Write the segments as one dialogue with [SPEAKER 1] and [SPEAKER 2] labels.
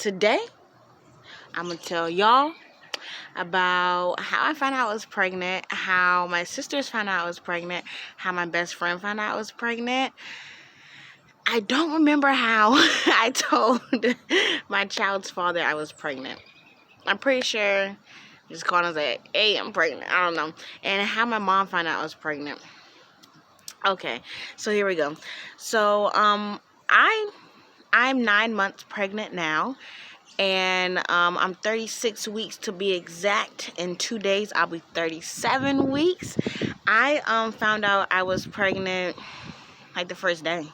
[SPEAKER 1] today I'm gonna tell y'all about how I found out I was pregnant, how my sisters found out I was pregnant, how my best friend found out I was pregnant. I don't remember how I told my child's father I was pregnant. I'm pretty sure just called and said, "Hey, I'm pregnant." I don't know. And how my mom found out I was pregnant. Okay, so here we go. So I'm 9 months pregnant now, and I'm 36 weeks to be exact. In 2 days I'll be 37 weeks. I found out I was pregnant like the first day.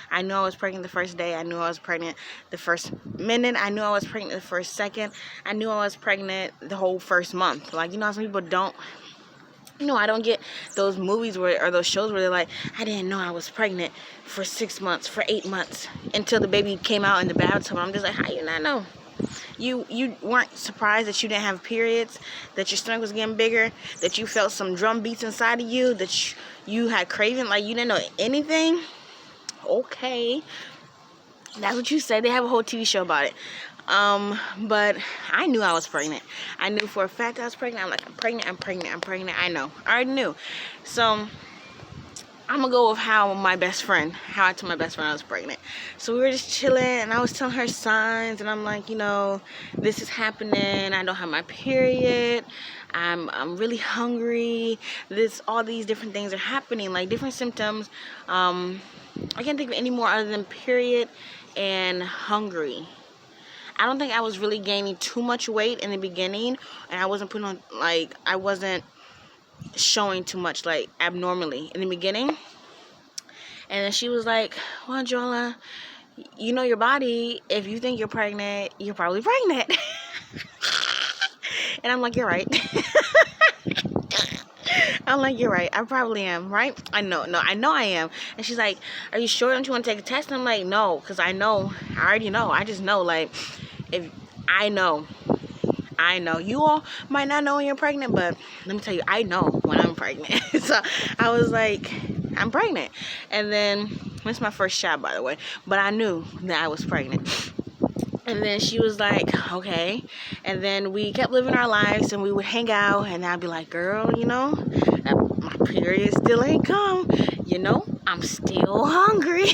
[SPEAKER 1] I knew I was pregnant the first day. I knew I was pregnant the first minute. I knew I was pregnant the first second. I knew I was pregnant the whole first month. Like, some people don't. I don't get those movies or those shows where they're like, I didn't know I was pregnant for 6 months, for 8 months, until the baby came out in the bathtub. I'm just like, how you not know? You weren't surprised that you didn't have periods, that your stomach was getting bigger, that you felt some drum beats inside of you, that you had craving, like you didn't know anything? Okay. That's what you said. They have a whole TV show about it. But I knew I was pregnant. I knew for a fact I was pregnant. I'm like, I'm pregnant. I know. I already knew. So I'm gonna go with how I told my best friend I was pregnant. So we were just chilling, and I was telling her signs, and I'm like, this is happening. I don't have my period. I'm really hungry. All these different things are happening, like different symptoms. I can't think of any more other than period and hungry. I don't think I was really gaining too much weight in the beginning, and I wasn't I wasn't showing too much, like, abnormally in the beginning. And then she was like, well, Joella, you know your body. If you think you're pregnant, you're probably pregnant. And I'm like, you're right. I probably am, right? I know I am. And she's like, are you sure? Don't you want to take a test? And I'm like, no, because I already know. I just know, like, if I know. You all might not know when you're pregnant, but let me tell you, I know when I'm pregnant. So I was like, I'm pregnant. And then, this is my first shot, by the way, but I knew that I was pregnant. And then she was like, okay. And then we kept living our lives, and we would hang out, and I'd be like, girl, my period still ain't come. I'm still hungry.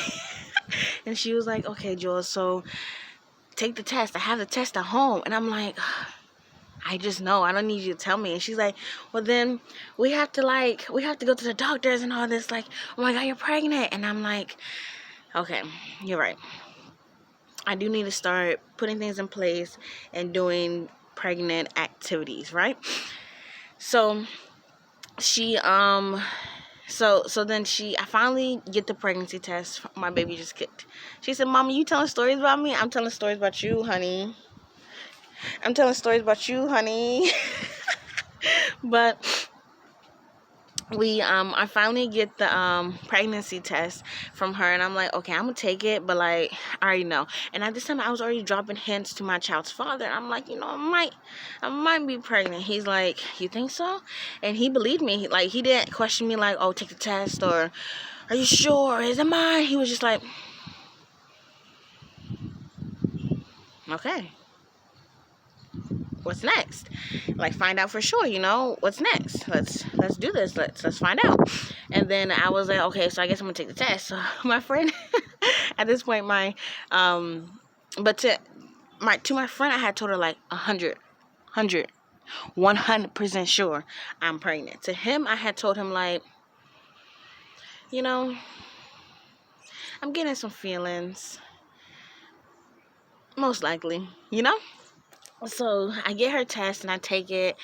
[SPEAKER 1] And she was like, okay, Joel, so take the test. I have the test at home. And I'm like, I just know. I don't need you to tell me. And she's like, well, then we have to go to the doctors and all this. Like, oh my God, you're pregnant. And I'm like, okay, you're right. I do need to start putting things in place and doing pregnant activities, right? So she, so then I finally get the pregnancy test. My baby just kicked. She said, Mama, you telling stories about me? I'm telling stories about you, honey. But I finally get the pregnancy test from her, and I'm like, okay, I'm gonna take it, but like, I already know. And at this time I was already dropping hints to my child's father, and I'm like, I might be pregnant. He's like, you think so? And he believed me. He didn't question me like, oh, take the test, or are you sure? Is it mine? He was just like, okay, what's next? Like, find out for sure, what's next? Let's do this. Let's find out. And then I was like, okay, so I guess I'm gonna take the test. So my friend, at this point, to my friend, I had told her like 100% sure I'm pregnant. To him, I had told him like, I'm getting some feelings, most likely, So I get her test, and I take it.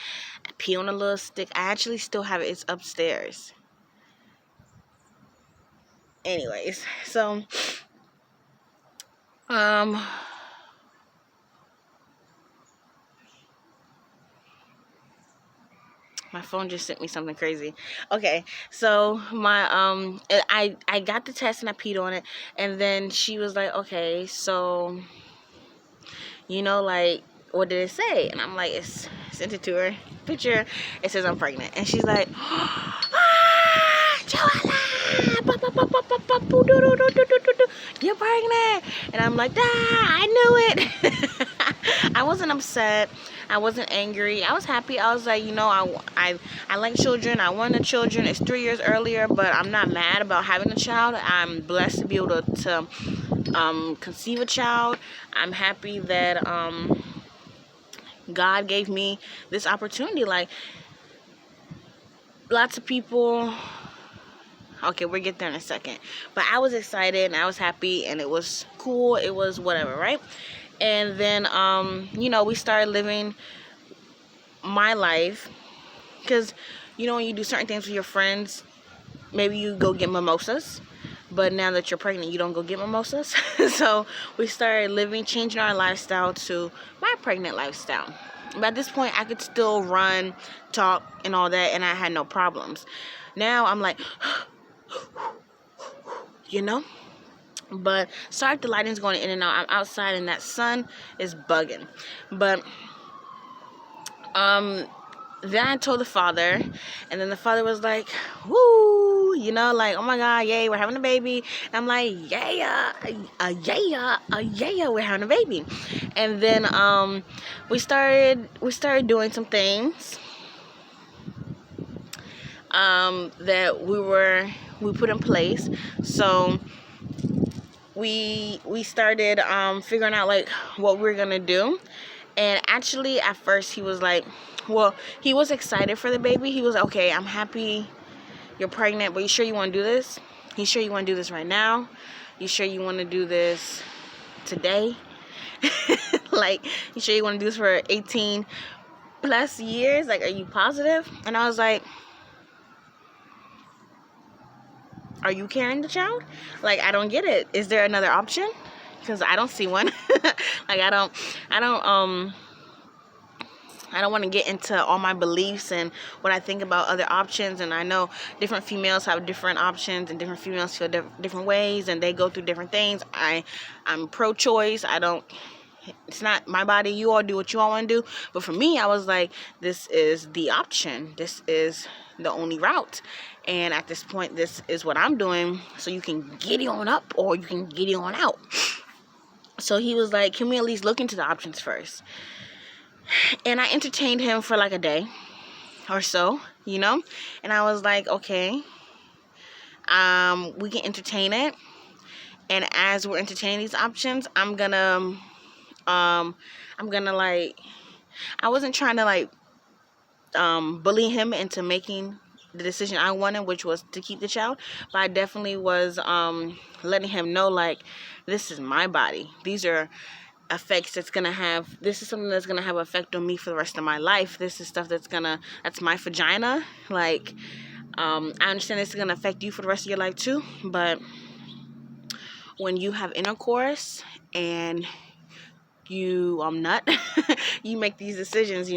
[SPEAKER 1] I pee on a little stick. I actually still have it. It's upstairs. Anyways, so my phone just sent me something crazy. Okay, so I got the test, and I peed on it, and then she was like, okay, so like, what did it say? And I'm like, it's sent it to her picture. It says I'm pregnant. And she's like, Joella, you're pregnant. And I'm like, I knew it. I wasn't upset. I wasn't angry. I was happy. I was like, I like children. I wanted children. It's 3 years earlier, but I'm not mad about having a child. I'm blessed to be able to conceive a child. I'm happy that God gave me this opportunity. Like, lots of people, okay, we'll get there in a second, but I was excited and I was happy and it was cool. It was whatever, right? And then we started living my life, because when you do certain things with your friends, maybe you go get mimosas, but now that you're pregnant, you don't go get mimosas. So we started changing our lifestyle to my pregnant lifestyle. But at this point, I could still run, talk, and all that, and I had no problems. Now I'm like, But sorry if the lighting's going in and out. I'm outside, and that sun is bugging. But then I told the father, and then the father was like, woo, like, oh my God, yay, we're having a baby. And I'm like, yeah, we're having a baby. And then we started doing some things that we put in place. So we started figuring out like what we're gonna do. And actually, at first, he was like, he was excited for the baby. He was like, okay, I'm happy you're pregnant, but you sure you want to do this? You sure you want to do this right now? You sure you want to do this today? Like, you sure you want to do this for 18 plus years? Like, are you positive? And I was like, are you carrying the child? Like, I don't get it. Is there another option? Because I don't see one. Like, I don't want to get into all my beliefs and what I think about other options. And I know different females have different options, and different females feel different ways, and they go through different things. I'm pro-choice. It's not my body. You all do what you all want to do. But for me, I was like, this is the option. This is the only route. And at this point, this is what I'm doing. So you can giddy on up, or you can giddy on out. So he was like, can we at least look into the options first? And I entertained him for like a day or so, and I was like, okay, we can entertain it. And as we're entertaining these options, I'm gonna like, I wasn't trying to like bully him into making the decision I wanted, which was to keep the child, but I definitely was letting him know, like, this is my body. These are effects this is something that's gonna have effect on me for the rest of my life. This is stuff that's my vagina. Like, I understand this is gonna affect you for the rest of your life too, but when you have intercourse and you nut, you make these decisions,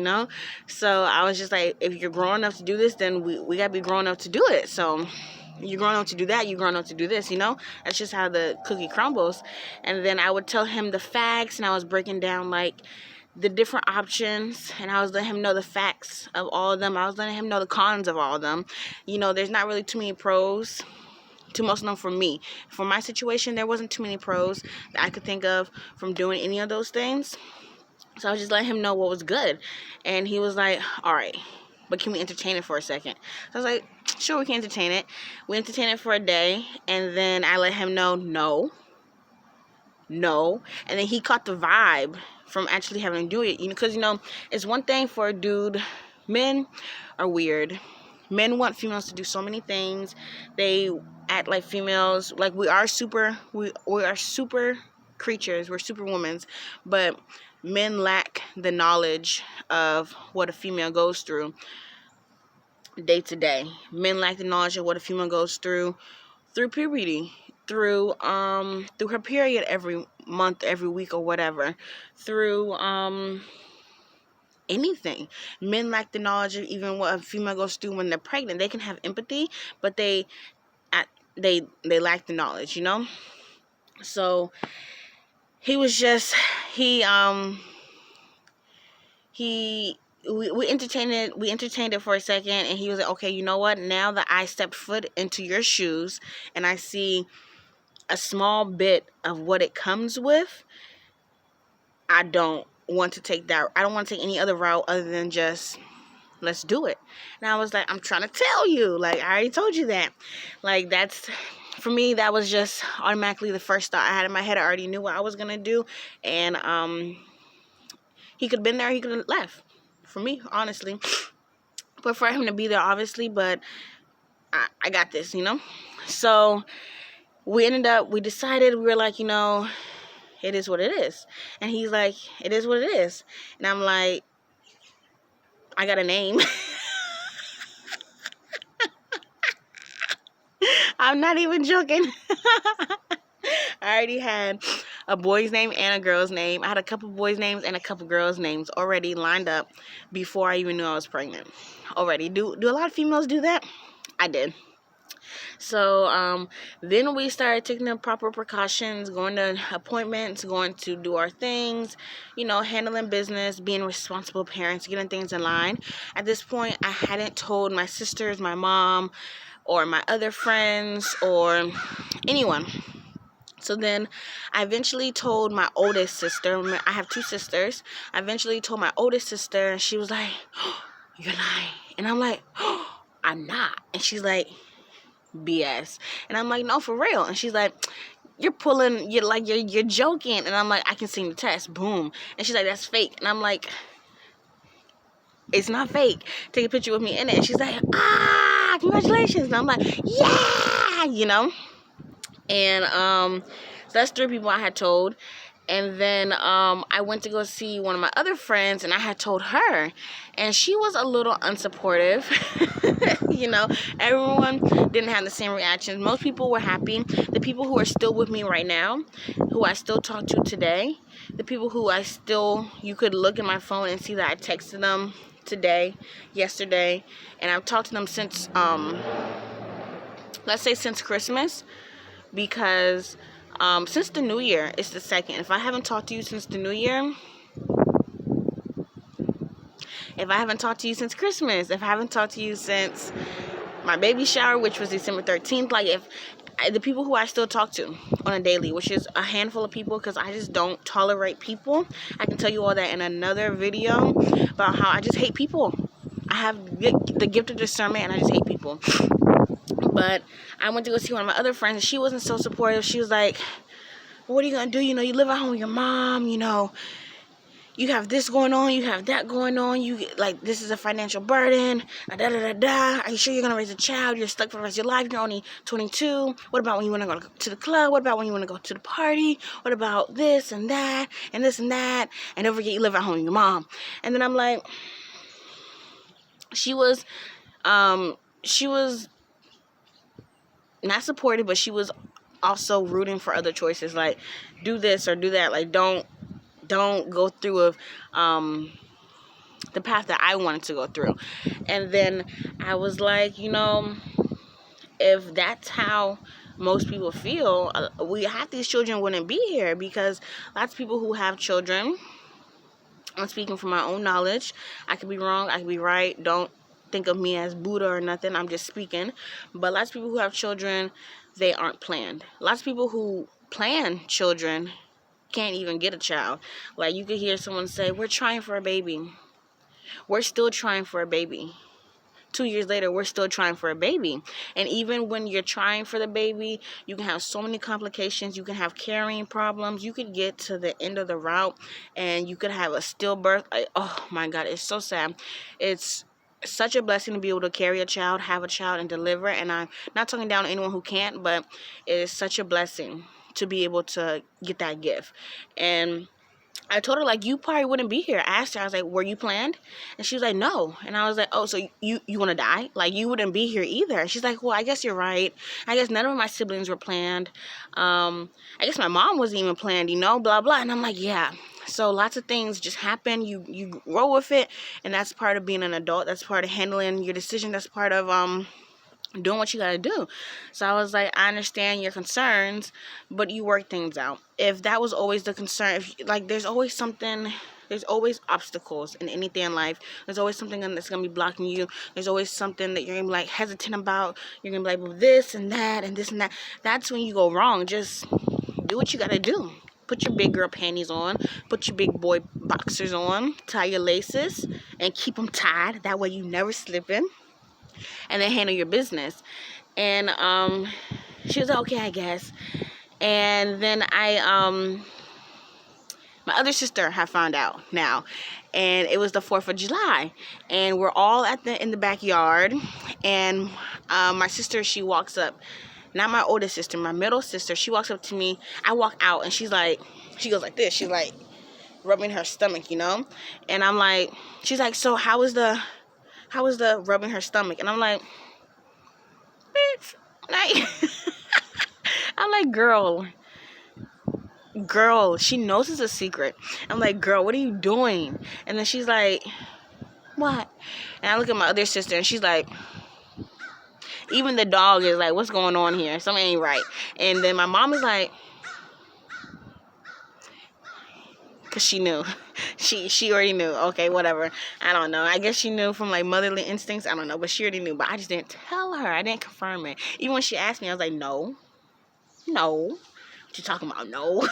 [SPEAKER 1] So I was just like, if you're grown enough to do this, then we gotta be grown up to do it. So you're grown up to do that, you're grown up to do this, That's just how the cookie crumbles. And then I would tell him the facts, and I was breaking down like the different options, and I was letting him know the facts of all of them. I was letting him know the cons of all of them. There's not really too many pros to most of them for me. For my situation, there wasn't too many pros that I could think of from doing any of those things. So I was just letting him know what was good. And he was like, all right, but can we entertain it for a second? So I was like, sure, we can entertain it. We entertained it for a day, and then I let him know, no. And then he caught the vibe from actually having to do it. Because, it's one thing for a dude. Men are weird. Men want females to do so many things. They act like females. Like, we are super creatures. We're superwomen. But men lack the knowledge of what a female goes through day to day. Men lack the knowledge of what a female goes through puberty, through her period every month, every week, or whatever, through anything. Men lack the knowledge of even what a female goes through when they're pregnant. They can have empathy, but they lack the knowledge, So he was just he we entertained it for a second, and he was like, okay, you know what, now that I stepped foot into your shoes and I see a small bit of what it comes with, I don't want to take any other route other than just let's do it. And I was like, I'm trying to tell you, like, I already told you that. Like, that's, for me, that was just automatically the first thought I had in my head. I already knew what I was gonna do, and he could have been there, he could have left, for me, honestly. But for him to be there, obviously, but I got this, you know. So we decided, we were like, you know, it is what it is. And he's like, it is what it is. And I'm like, I got a name. I'm not even joking. I already had a boy's name and a girl's name. I had a couple boys' names and a couple girls' names already lined up before I even knew I was pregnant. Already. Do a lot of females do that? I did. So then we started taking the proper precautions, going to appointments, going to do our things, you know, handling business, being responsible parents, getting things in line. At this point, I hadn't told my sisters, my mom, or my other friends, or anyone. So then I eventually told my oldest sister. I have two sisters. I eventually told my oldest sister, and she was like, oh, you're lying. And I'm like, oh, I'm not. And she's like, BS. And I'm like, no, for real. And she's like, you're joking. And I'm like, I can see the test. Boom. And she's like, that's fake. And I'm like, it's not fake. Take a picture with me in it. And she's like, congratulations. And I'm like, yeah, you know. And so that's 3 people I had told. And then I went to go see one of my other friends, and I had told her, and she was a little unsupportive. You know, everyone didn't have the same reactions. Most people were happy. The people who are still with me right now, who I still talk to today, the people who you could look at my phone and see that I texted them today, yesterday, and I've talked to them since, let's say since Christmas, because since the new year, it's the 2nd. If I haven't talked to you since the new year, if I haven't talked to you since Christmas, if I haven't talked to you since my baby shower, which was December 13th, like, the people who I still talk to on a daily, which is a handful of people, because I just don't tolerate people. I can tell you all that in another video about how I just hate people. I have the gift of discernment, and I just hate people. But I went to go see one of my other friends, and she wasn't so supportive. She was like, what are you going to do? You know, you live at home with your mom, you know, you have this going on, you have that going on, this is a financial burden, Are you sure you're going to raise a child? You're stuck for the rest of your life. You're only 22. What about when you want to go to the club? What about when you want to go to the party? What about this and that, and this and that? And don't forget, you live at home with your mom. And then I'm like, she was not supportive, but she was also rooting for other choices, like do this or do that, like don't go through with the path that I wanted to go through. And then I was like, you know, if that's how most people feel, half these children wouldn't be here, because lots of people who have children, I'm speaking from my own knowledge, I could be wrong, I could be right, don't think of me as Buddha or nothing, I'm just speaking. But lots of people who have children, they aren't planned. Lots of people who plan children can't even get a child. Like, you could hear someone say, we're trying for a baby. We're still trying for a baby. 2 years later, we're still trying for a baby. And even when you're trying for the baby, you can have so many complications. You can have carrying problems. You could get to the end of the route and you could have a stillbirth. Oh my God, it's so sad. It's such a blessing to be able to carry a child, have a child, and deliver. And I'm not talking down to anyone who can't, but it is such a blessing to be able to get that gift. And I told her, like, you probably wouldn't be here. I asked her, I was like, were you planned? And she was like, no. And I was like, oh, so you want to die? Like, you wouldn't be here either. And she's like, well, I guess you're right. I guess none of my siblings were planned. I guess my mom wasn't even planned, you know, blah, blah. And I'm like, yeah. So lots of things just happen. You roll with it. And that's part of being an adult. That's part of handling your decision. That's part of doing what you gotta do. So I was like, I understand your concerns, but you work things out. If that was always the concern, there's always something There's always obstacles in anything in life. There's always something that's going to be blocking you. There's always something that you're going to be like hesitant about. You're going to be like, well, this and that and this and that. That's when you go wrong. Just do what you got to do. Put your big girl panties on. Put your big boy boxers on. Tie your laces and keep them tied. That way you never slipping. And then handle your business. And she was like, okay, I guess. And then my other sister had found out now, and it was the 4th of July, and we're all in the backyard, and my sister, she walks up, not my oldest sister, my middle sister, she walks up to me. I walk out, and she goes like this, she's like rubbing her stomach, you know, and I'm like, she's like, so how was the rubbing her stomach? And I'm like, bitch, like, I'm like, girl, she knows it's a secret. I'm like, girl, what are you doing? And then she's like, what? And I look at my other sister, and she's like, even the dog is like, what's going on here? Something ain't right. And then my mom is like, because she knew. She already knew. Okay, whatever. I don't know. I guess she knew from like motherly instincts. I don't know. But she already knew. But I just didn't tell her. I didn't confirm it. Even when she asked me, I was like, no. What you talking about? No.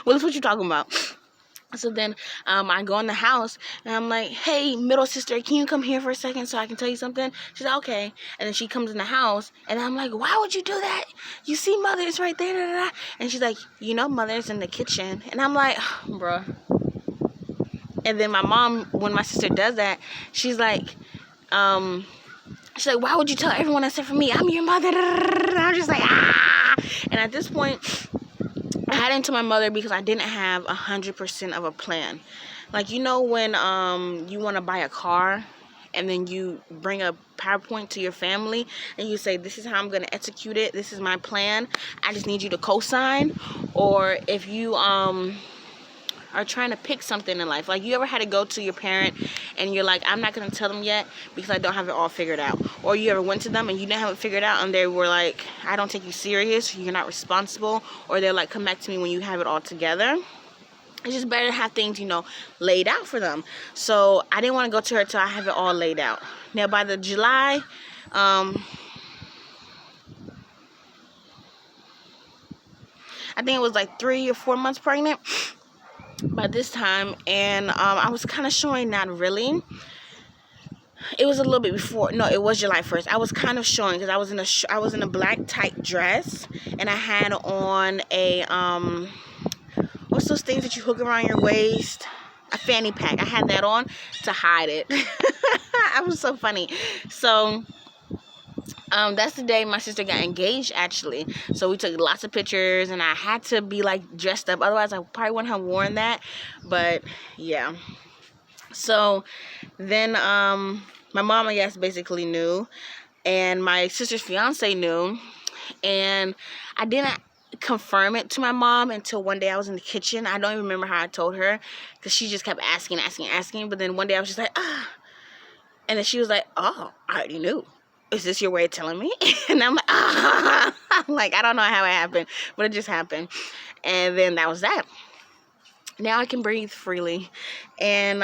[SPEAKER 1] Well, that's what you talking about. So then I go in the house, and I'm like, hey, middle sister, can you come here for a second so I can tell you something? She's like, okay. And then she comes in the house, and I'm like, why would you do that? You see mother's right there. Da, da, da. And she's like, you know mother's in the kitchen. And I'm like, bruh. And then my mom, when my sister does that, she's like, why would you tell everyone except for me? I'm your mother. I'm just like, ah. And at this point, I hadn't told my mother because I didn't have 100% of a plan. Like, you know when you want to buy a car, and then you bring a PowerPoint to your family, and you say, this is how I'm going to execute it. This is my plan. I just need you to co-sign. Or if you are trying to pick something in life. Like, you ever had to go to your parent and you're like, I'm not going to tell them yet because I don't have it all figured out. Or you ever went to them and you didn't have it figured out, and they were like, I don't take you serious, you're not responsible. Or they're like, come back to me when you have it all together. It's just better to have things, laid out for them. So I didn't want to go to her till I have it all laid out. Now, by the July, I think it was like 3 or 4 months pregnant by this time, and I was kind of showing, not really. It was a little bit before. No, it was July 1st. I was kind of showing because I was in a black tight dress, and I had on a what's those things that you hook around your waist? A fanny pack. I had that on to hide it. I was so funny. So that's the day my sister got engaged, actually. So we took lots of pictures, and I had to be like dressed up. Otherwise, I probably wouldn't have worn that. But yeah. So then my mom, I guess, basically knew, and my sister's fiance knew, and I didn't confirm it to my mom until one day I was in the kitchen. I don't even remember how I told her because she just kept asking. But then one day I was just like, and then she was like, oh, I already knew. Is this your way of telling me? And I'm like, like, I don't know how it happened, but it just happened. And then that was that. Now I can breathe freely. And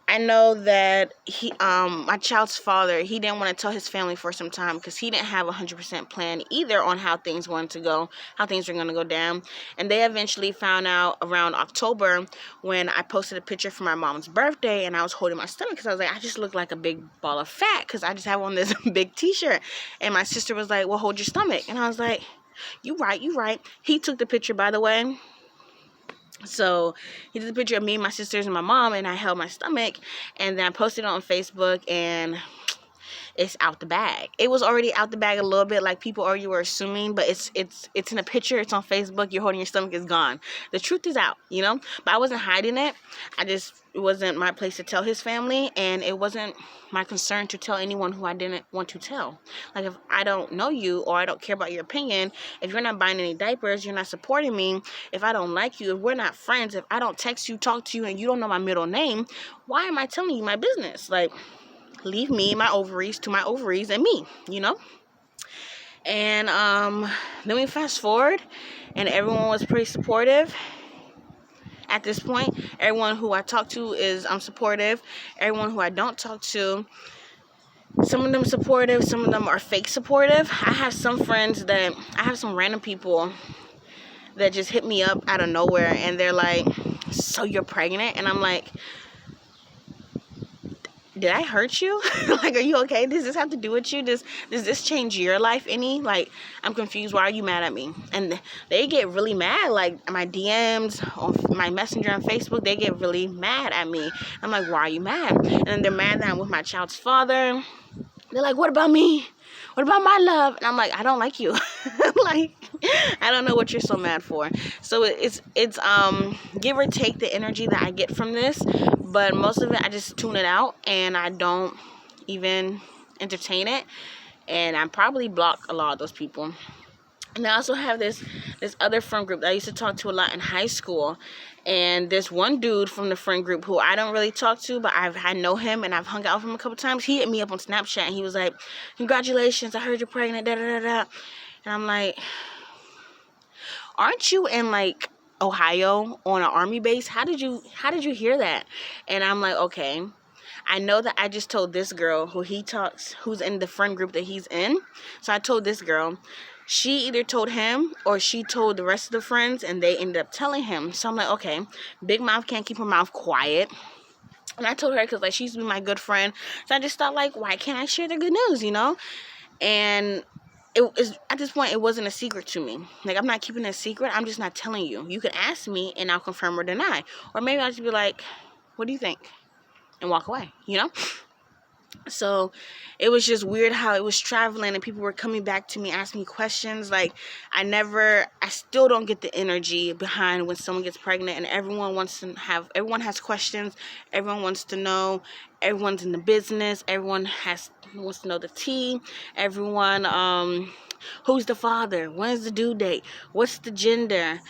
[SPEAKER 1] I know that my child's father, he didn't want to tell his family for some time because he didn't have a 100% plan either on how things were going to go down. And they eventually found out around October when I posted a picture for my mom's birthday, and I was holding my stomach because I was like, I just look like a big ball of fat because I just have on this big t-shirt. And my sister was like, well, hold your stomach. And I was like, you right. He took the picture, by the way. So he did a picture of me, my sisters, and my mom, and I held my stomach, and then I posted it on Facebook, and it's out the bag. It was already out the bag a little bit, like people already were assuming, but it's in a picture, it's on Facebook, you're holding your stomach, is gone. The truth is out, but I wasn't hiding it. It wasn't my place to tell his family, and it wasn't my concern to tell anyone who I didn't want to tell. Like, if I don't know you, or I don't care about your opinion, if you're not buying any diapers, you're not supporting me, if I don't like you, if we're not friends, if I don't text you, talk to you, and you don't know my middle name, why am I telling you my business? Like, leave me, my ovaries, to my ovaries and me, And then we fast forward, and everyone was pretty supportive. at this point. Everyone who I talk to is unsupportive. Everyone who I don't talk to, some of them supportive, some of them are fake supportive. I have some random people that just hit me up out of nowhere, and they're like, so you're pregnant? And I'm like, did I hurt you? Like, are you okay? Does this have to do with you? Does this change your life any? Like, I'm confused. Why are you mad at me? And they get really mad. Like, my DMs on my messenger on Facebook, they get really mad at me. I'm like, why are you mad? And then they're mad that I'm with my child's father. They're like, what about me? What about my love? And I'm like, I don't like you. Like, I don't know what you're so mad for. So it's give or take the energy that I get from this, but most of it I just tune it out and I don't even entertain it, and I probably block a lot of those people. And I also have this other friend group that I used to talk to a lot in high school. And this one dude from the friend group who I don't really talk to, but I know him and I've hung out with him a couple times. He hit me up on Snapchat and he was like, congratulations, I heard you're pregnant, da da da da. And I'm like, aren't you in like Ohio on an army base? How did you hear that? And I'm like, okay, I know that I just told this girl who's in the friend group that he's in. So I told this girl. She either told him or she told the rest of the friends, and they ended up telling him. So I'm like, okay, Big Mouth can't keep her mouth quiet. And I told her because like she's been my good friend. So I just thought like, why can't I share the good news, you know? And at this point, it wasn't a secret to me. Like, I'm not keeping it a secret. I'm just not telling you. You can ask me and I'll confirm or deny. Or maybe I'll just be like, what do you think? And walk away, you know? So it was just weird how it was traveling and people were coming back to me asking me questions. Like, I still don't get the energy behind when someone gets pregnant and everyone has questions, everyone wants to know, everyone's in the business, everyone wants to know the tea, everyone, who's the father, when's the due date, what's the gender,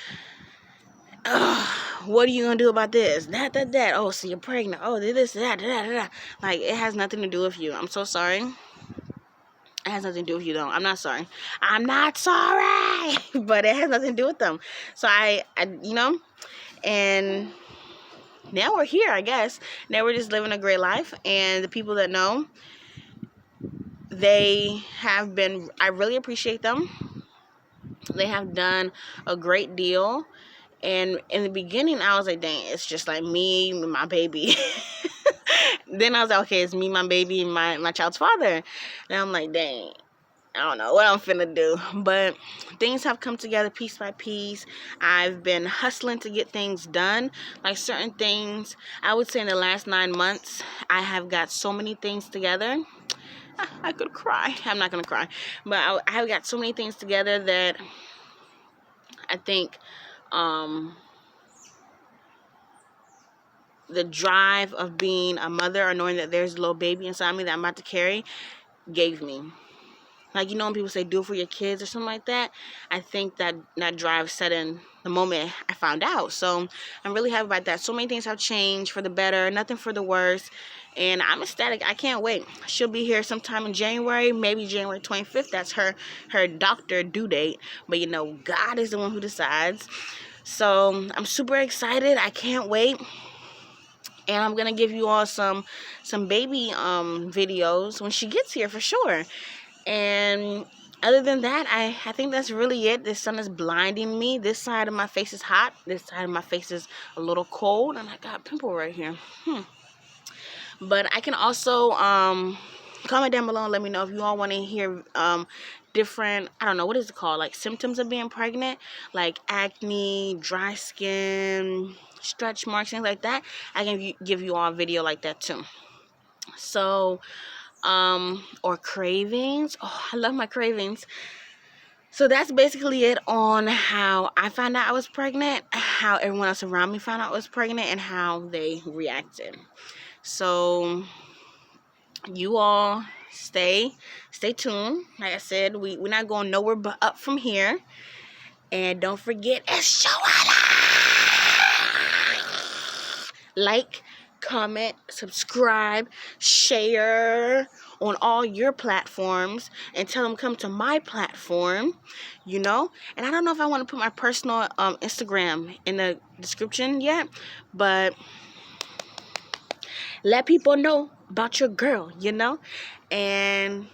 [SPEAKER 1] what are you gonna do about this? That. Oh, so you're pregnant. Oh, this, that. Like, it has nothing to do with you. I'm so sorry. It has nothing to do with you, though. I'm not sorry. I'm not sorry. But it has nothing to do with them. So I, you know, and now we're here, I guess. Now we're just living a great life. And the people that know, I really appreciate them. They have done a great deal. And in the beginning, I was like, dang, it's just like me and my baby. Then I was like, okay, it's me, my baby, and my child's father. And I'm like, dang, I don't know what I'm finna do. But things have come together piece by piece. I've been hustling to get things done. Like certain things, I would say in the last 9 months, I have got so many things together. I could cry. I'm not gonna cry. But I have got so many things together that I think the drive of being a mother or knowing that there's a little baby inside me that I'm about to carry gave me. Like, you know when people say do it for your kids or something like that? I think that drive set in the moment I found out. So I'm really happy about that. So many things have changed for the better, nothing for the worse. And I'm ecstatic. I can't wait. She'll be here sometime in January, maybe January 25th. That's her doctor due date. But, you know, God is the one who decides. So I'm super excited. I can't wait. And I'm going to give you all some baby videos when she gets here for sure. And other than that, I think that's really it. The sun is blinding me. This side of my face is hot. This side of my face is a little cold. And I got a pimple right here. But I can also comment down below and let me know if you all want to hear different, I don't know, what is it called? Like symptoms of being pregnant. Like acne, dry skin, stretch marks, things like that. I can give you all a video like that too. So, or cravings. Oh, I love my cravings. So that's basically it on how I found out I was pregnant, how everyone else around me found out I was pregnant, and how they reacted. So you all stay tuned. Like I said, we're not going nowhere but up from here. And don't forget, it's Joanna. Like, comment, subscribe, share on all your platforms, and tell them come to my platform, you know. And I don't know if I want to put my personal Instagram in the description yet, but let people know about your girl, you know. And